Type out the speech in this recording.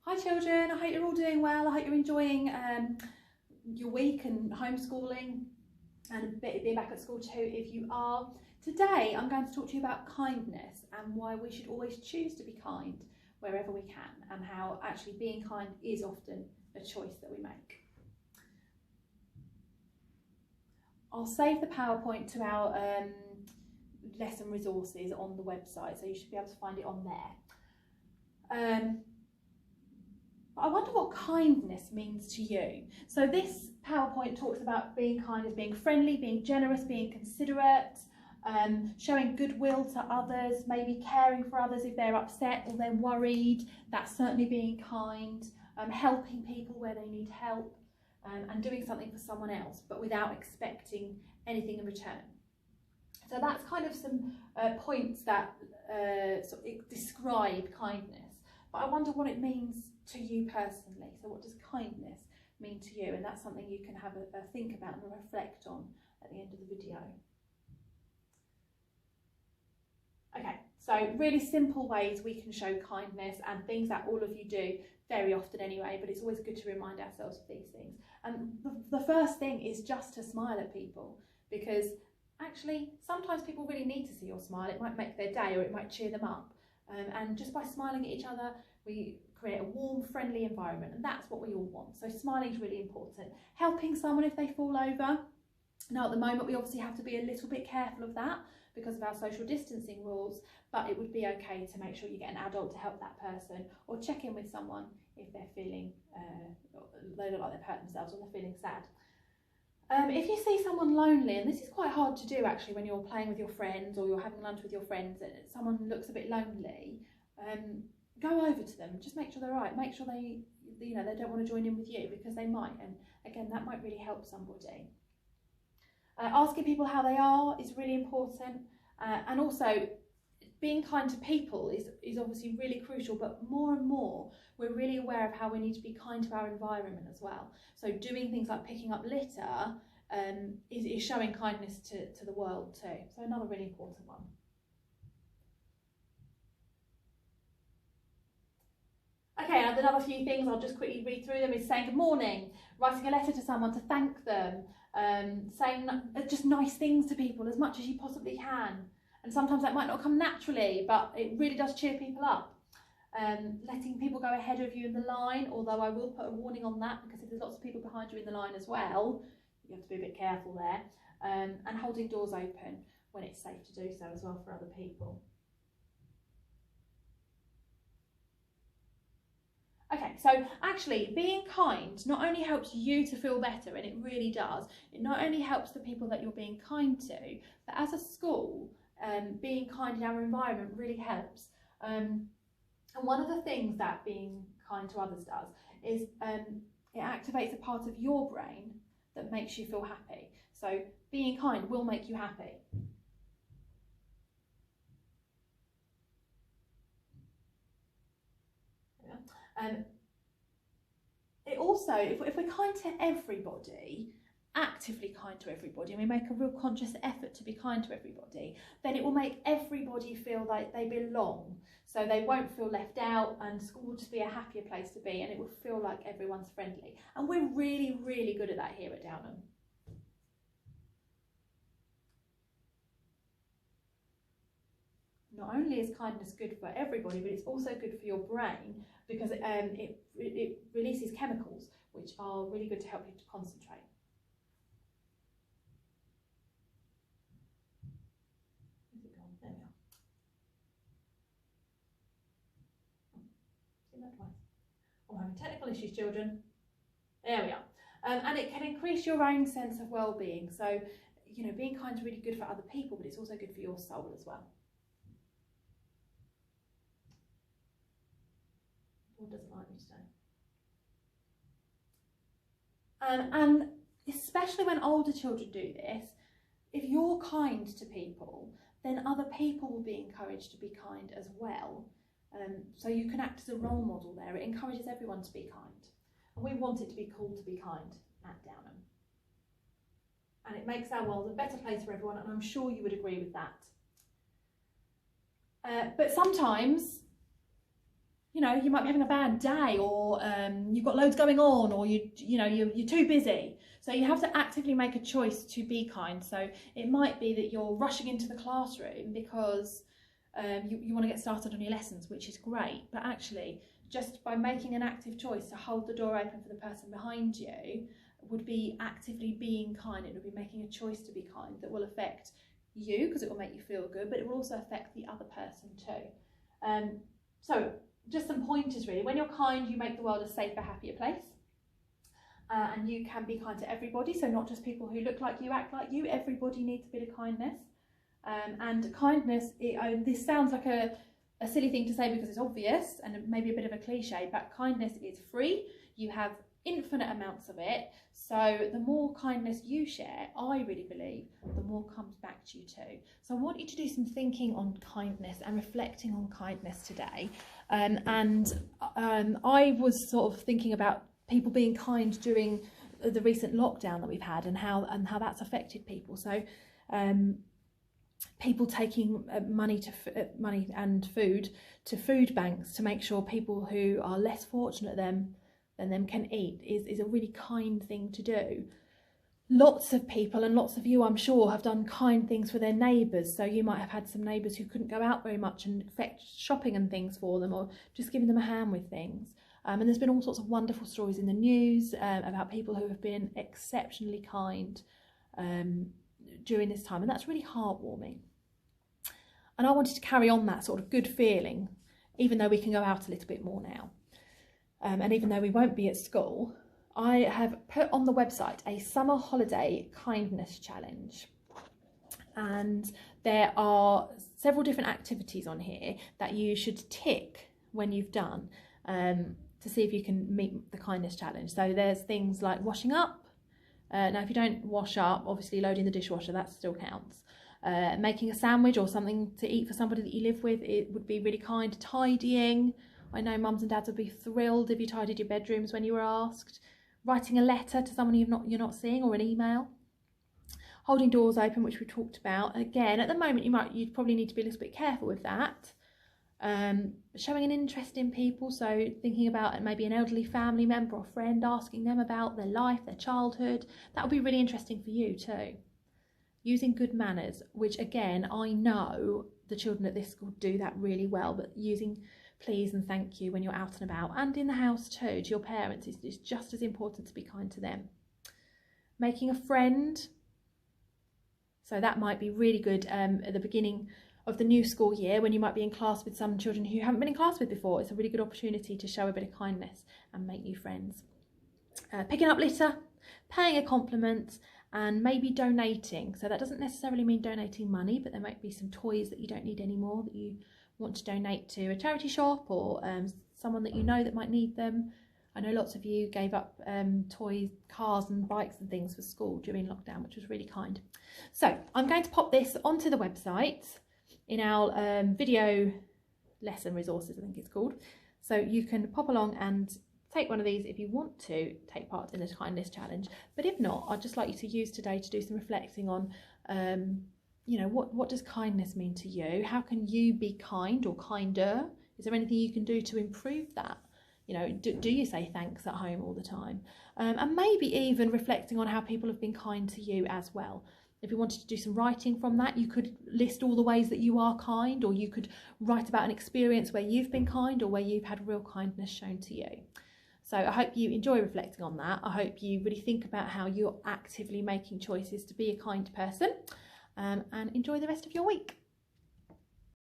Hi children, I hope you're all doing well. I hope you're enjoying your week and homeschooling and a bit being back at school too if you are. Today I'm going to talk to you about kindness and why we should always choose to be kind wherever we can, and how actually being kind is often a choice that we make. I'll save the PowerPoint to our lesson resources on the website, so you should be able to find it on there. But I wonder what kindness means to you. So this PowerPoint talks about being kind as being friendly, being generous, being considerate, showing goodwill to others, maybe caring for others if they're upset or they're worried. That's certainly being kind. Helping people where they need help, and doing something for someone else, but without expecting anything in return. So that's kind of some points that sort of describe kindness. But I wonder what it means to you personally. So what does kindness mean to you? And that's something you can have a think about and reflect on at the end of the video. Okay, so really simple ways we can show kindness, and things that all of you do very often anyway, but it's always good to remind ourselves of these things. And the first thing is just to smile at people, because actually sometimes people really need to see your smile. It might make their day, or it might cheer them up. And just by smiling at each other, we create a warm, friendly environment, and that's what we all want. So smiling is really important. Helping someone if they fall over. Now at the moment we obviously have to be a little bit careful of that because of our social distancing rules, but it would be okay to make sure you get an adult to help that person, or check in with someone if they're feeling, they look like they've hurt themselves or they're feeling sad. If you see someone lonely, and this is quite hard to do actually when you're playing with your friends or you're having lunch with your friends and someone looks a bit lonely, go over to them, just make sure they're right, make sure they don't want to join in with you, because they might, and again that might really help somebody. Asking people how they are is really important, and also being kind to people is obviously really crucial, but more and more we're really aware of how we need to be kind to our environment as well. So doing things like picking up litter is showing kindness to the world too. So another really important one. Okay, and another few things, I'll just quickly read through them, is saying good morning, writing a letter to someone to thank them, saying just nice things to people as much as you possibly can. And sometimes that might not come naturally, but it really does cheer people up. Letting people go ahead of you in the line, although I will put a warning on that, because if there's lots of people behind you in the line as well, you have to be a bit careful there. And holding doors open when it's safe to do so as well for other people. Okay, so actually being kind not only helps you to feel better, and it really does, it not only helps the people that you're being kind to, but as a school, being kind in our environment really helps. And one of the things that being kind to others does is it activates a part of your brain that makes you feel happy. So being kind will make you happy. It also, if we're kind to everybody, actively kind to everybody, and we make a real conscious effort to be kind to everybody, then it will make everybody feel like they belong. So they won't feel left out, and school will just be a happier place to be, and it will feel like everyone's friendly. And we're really, really good at that here at Downham. Not only is kindness good for everybody, but it's also good for your brain, because it releases chemicals which are really good to help you to concentrate. Where's it gone? There we are. Seen that twice. I'm having technical issues, children. There we are. And it can increase your own sense of well-being. So, being kind is really good for other people, but it's also good for your soul as well. Or doesn't like me today. And especially when older children do this, if you're kind to people, then other people will be encouraged to be kind as well. So you can act as a role model there. It encourages everyone to be kind. And we want it to be cool to be kind at Downham. And it makes our world a better place for everyone, and I'm sure you would agree with that. But sometimes you know, you might be having a bad day, or you've got loads going on, or you're too busy. So you have to actively make a choice to be kind. So it might be that you're rushing into the classroom because you want to get started on your lessons, which is great. But actually, just by making an active choice to hold the door open for the person behind you would be actively being kind. It would be making a choice to be kind that will affect you, because it will make you feel good, but it will also affect the other person too. So just some pointers really. When you're kind, you make the world a safer, happier place. And you can be kind to everybody, so not just people who look like you, act like you. Everybody needs a bit of kindness. And kindness, this sounds like a silly thing to say because it's obvious and maybe a bit of a cliche, but kindness is free. You have infinite amounts of it. So the more kindness you share, I really believe, the more comes back to you too. So I want you to do some thinking on kindness and reflecting on kindness today. I was sort of thinking about people being kind during the recent lockdown that we've had, and how that's affected people. So people taking money and food to food banks to make sure people who are less fortunate than them can eat is a really kind thing to do. Lots of people, and lots of you I'm sure, have done kind things for their neighbours. So you might have had some neighbours who couldn't go out very much and fetch shopping and things for them, or just giving them a hand with things. And there's been all sorts of wonderful stories in the news about people who have been exceptionally kind during this time, and that's really heartwarming. And I wanted to carry on that sort of good feeling, even though we can go out a little bit more now. And even though we won't be at school, I have put on the website a summer holiday kindness challenge. And there are several different activities on here that you should tick when you've done to see if you can meet the kindness challenge. So there's things like washing up. Now, if you don't wash up, obviously loading the dishwasher, that still counts. Making a sandwich or something to eat for somebody that you live with, it would be really kind. Tidying. I know mums and dads would be thrilled if you tidied your bedrooms when you were asked. Writing a letter to someone you're not seeing, or an email. Holding doors open, which we talked about. Again, at the moment you'd probably need to be a little bit careful with that. Showing an interest in people, so thinking about maybe an elderly family member or friend, asking them about their life, their childhood. That would be really interesting for you too. Using good manners, which again, I know the children at this school do that really well, but using please and thank you when you're out and about, and in the house too, to your parents, is just as important to be kind to them. Making a friend, so that might be really good at the beginning of the new school year, when you might be in class with some children who you haven't been in class with before. It's a really good opportunity to show a bit of kindness and make new friends. Picking up litter, paying a compliment, and maybe donating. So that doesn't necessarily mean donating money, but there might be some toys that you don't need anymore that you want to donate to a charity shop, or someone that you know that might need them. I know lots of you gave up toys, cars and bikes and things for school during lockdown, which was really kind. So I'm going to pop this onto the website in our video lesson resources, I think it's called. So you can pop along and take one of these if you want to take part in this kindness challenge. But if not, I'd just like you to use today to do some reflecting on you know, what does kindness mean to you? How can you be kind or kinder? Is there anything you can do to improve that? You know, do you say thanks at home all the time? And maybe even reflecting on how people have been kind to you as well. If you wanted to do some writing from that, you could list all the ways that you are kind, or you could write about an experience where you've been kind or where you've had real kindness shown to you. So I hope you enjoy reflecting on that. I hope you really think about how you're actively making choices to be a kind person, and enjoy the rest of your week.